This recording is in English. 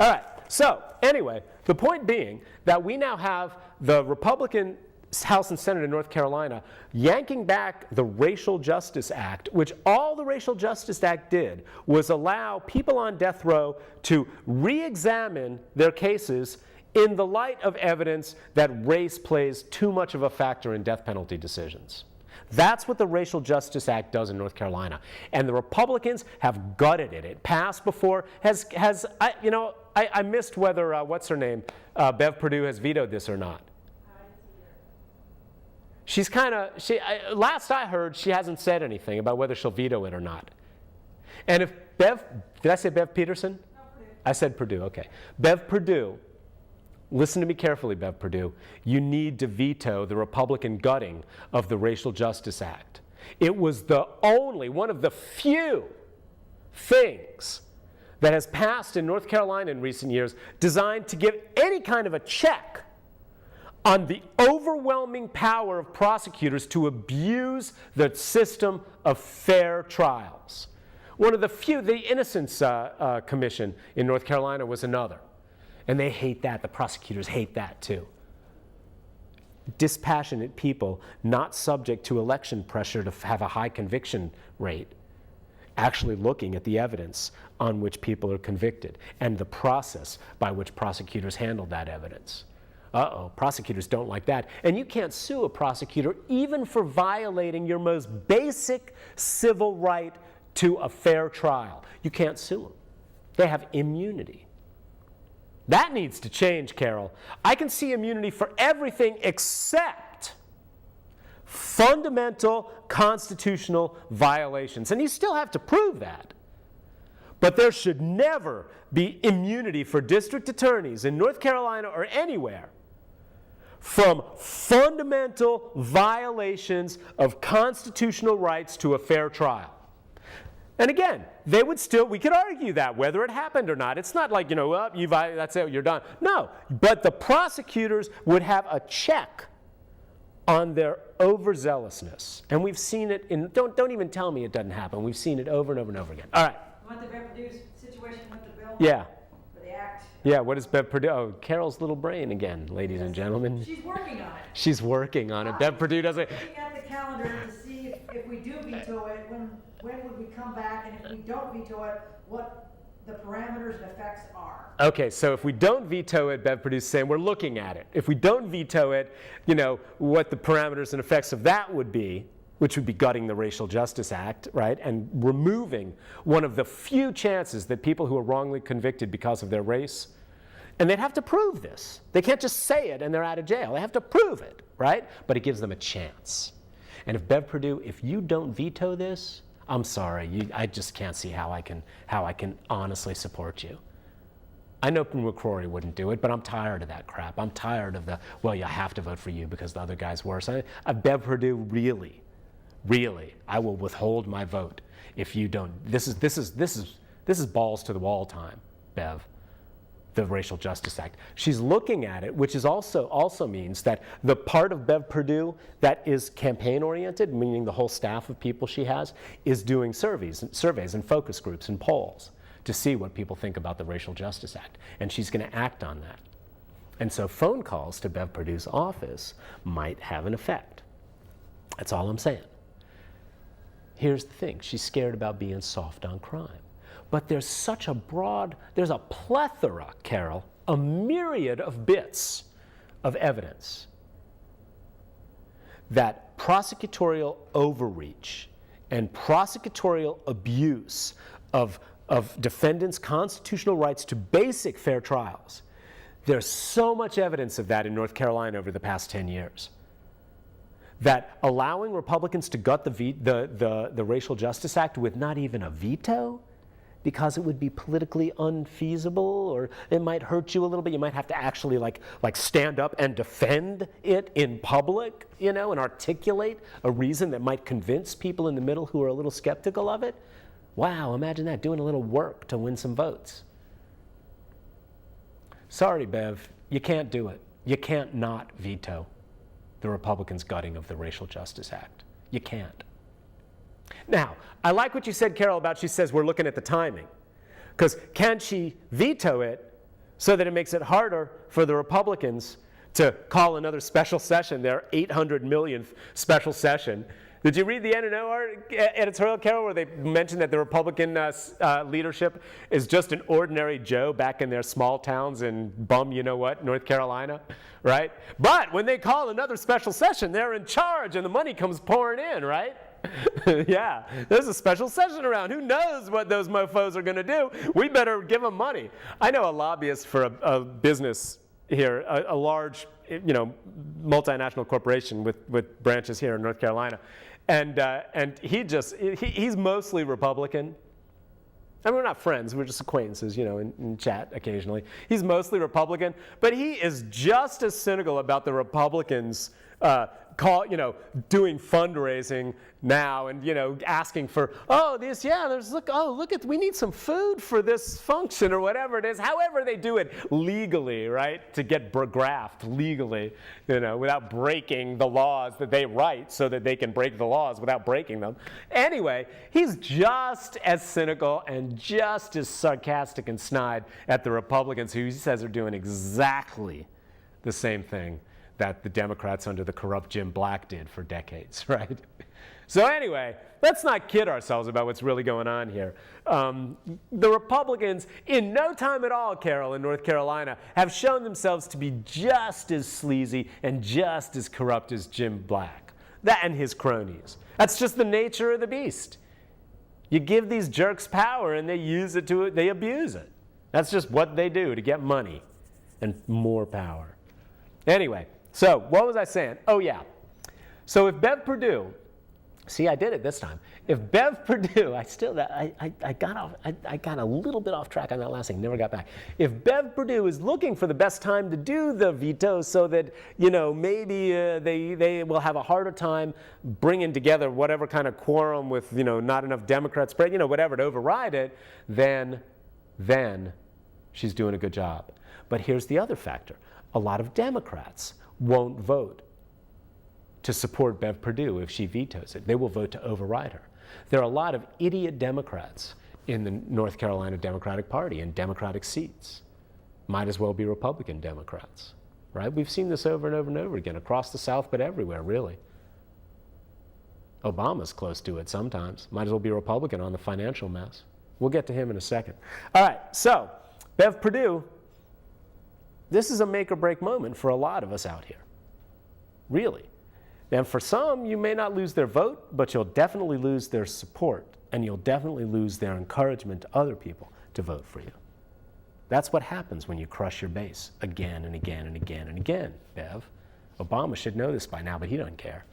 All right, so anyway, the point being that we now have the Republican House and Senate in North Carolina yanking back the Racial Justice Act, which all the Racial Justice Act did was allow people on death row to re-examine their cases in the light of evidence that race plays too much of a factor in death penalty decisions. That's what the Racial Justice Act does in North Carolina. And the Republicans have gutted it. It passed before, I missed whether, what's her name, Bev Perdue has vetoed this or not. She's last I heard, she hasn't said anything about whether she'll veto it or not. And if did I say Bev Peterson? No, Perdue. I said Perdue, okay. Bev Perdue, listen to me carefully, Bev Perdue. You need to veto the Republican gutting of the Racial Justice Act. It was one of the few things that has passed in North Carolina in recent years designed to give any kind of a check on the overwhelming power of prosecutors to abuse the system of fair trials. One of the few, the Innocence Commission in North Carolina was another. And they hate that. The prosecutors hate that too. Dispassionate people, not subject to election pressure to have a high conviction rate, actually looking at the evidence on which people are convicted and the process by which prosecutors handle that evidence. Prosecutors don't like that. And you can't sue a prosecutor even for violating your most basic civil right to a fair trial. You can't sue them. They have immunity. That needs to change, Carol. I can see immunity for everything except fundamental constitutional violations. And you still have to prove that. But there should never be immunity for district attorneys in North Carolina or anywhere from fundamental violations of constitutional rights to a fair trial. And again, we could argue that, whether it happened or not. It's not like, that's it, you're done. No, but the prosecutors would have a check on their overzealousness. And we've seen it don't even tell me it doesn't happen. We've seen it over and over and over again. All right. You want the Bev Perdue situation with the bill? Yeah. For the act? Yeah, what is Bev Perdue? Oh, Carol's little brain again, ladies and gentlemen. She's working on it. She's working on it. Bev Perdue doesn't. Looking at the calendar to see if we do veto it, when would we come back, and if we don't veto it, what the parameters and effects are. Okay, so if we don't veto it, Bev Perdue's saying we're looking at it. If we don't veto it, what the parameters and effects of that would be, which would be gutting the Racial Justice Act, right, and removing one of the few chances that people who are wrongly convicted because of their race, and they'd have to prove this. They can't just say it and they're out of jail. They have to prove it, right? But it gives them a chance. And if Bev Perdue, if you don't veto this, I'm sorry, I just can't see how I can honestly support you. I know McCrory wouldn't do it, but I'm tired of that crap. I'm tired of you have to vote for you because the other guy's worse. Bev Perdue, really, I will withhold my vote if you don't. This is balls to the wall time, Bev. The Racial Justice Act. She's looking at it, which is also means that the part of Bev Perdue that is campaign-oriented, meaning the whole staff of people she has, is doing surveys and focus groups and polls to see what people think about the Racial Justice Act. And she's going to act on that. And so phone calls to Bev Perdue's office might have an effect. That's all I'm saying. Here's the thing. She's scared about being soft on crime. But there's there's a plethora, Carol, a myriad of bits of evidence that prosecutorial overreach and prosecutorial abuse of defendants' constitutional rights to basic fair trials, there's so much evidence of that in North Carolina over the past 10 years. That allowing Republicans to gut the Racial Justice Act with not even a veto, because it would be politically unfeasible, or it might hurt you a little bit. You might have to actually like stand up and defend it in public, and articulate a reason that might convince people in the middle who are a little skeptical of it. Wow, imagine that, doing a little work to win some votes. Sorry, Bev, you can't do it. You can't not veto the Republicans' gutting of the Racial Justice Act. You can't. Now, I like what you said, Carol, she says we're looking at the timing. Because can she veto it so that it makes it harder for the Republicans to call another special session, their 800 millionth special session. Did you read the N&O editorial, Carol, where they mentioned that the Republican leadership is just an ordinary Joe back in their small towns in bum-you-know-what, North Carolina, right? But when they call another special session, they're in charge and the money comes pouring in, right? Yeah, there's a special session around. Who knows what those mofos are going to do? We better give them money. I know a lobbyist for a business here, a large, multinational corporation with branches here in North Carolina, and he's mostly Republican. I mean, we're not friends, we're just acquaintances, in chat occasionally. He's mostly Republican, but he is just as cynical about the Republicans doing fundraising now and, asking for, we need some food for this function or whatever it is, however they do it legally, right? To get graft legally, without breaking the laws that they write so that they can break the laws without breaking them. Anyway, he's just as cynical and just as sarcastic and snide at the Republicans, who he says are doing exactly the same thing that the Democrats under the corrupt Jim Black did for decades, right? So anyway, let's not kid ourselves about what's really going on here. The Republicans, in no time at all, Carol, in North Carolina, have shown themselves to be just as sleazy and just as corrupt as Jim Black, that and his cronies. That's just the nature of the beast. You give these jerks power and they abuse it. That's just what they do to get money and more power. Anyway, so what was I saying? Oh yeah. So if Bev Perdue, see, I did it this time. If Bev Perdue, I got a little bit off track on that last thing, never got back. If Bev Perdue is looking for the best time to do the veto so that, maybe they will have a harder time bringing together whatever kind of quorum with, not enough Democrats, whatever to override it, then she's doing a good job. But here's the other factor. A lot of Democrats won't vote to support Bev Perdue if she vetoes it. They will vote to override her. There are a lot of idiot Democrats in the North Carolina Democratic Party in Democratic seats. Might as well be Republican Democrats, right? We've seen this over and over and over again across the South, but everywhere, really. Obama's close to it sometimes. Might as well be Republican on the financial mess. We'll get to him in a second. All right, so Bev Perdue, this is a make or break moment for a lot of us out here, really. And for some, you may not lose their vote, but you'll definitely lose their support, and you'll definitely lose their encouragement to other people to vote for you. That's what happens when you crush your base again and again and again and again, Bev. Obama should know this by now, but he doesn't care.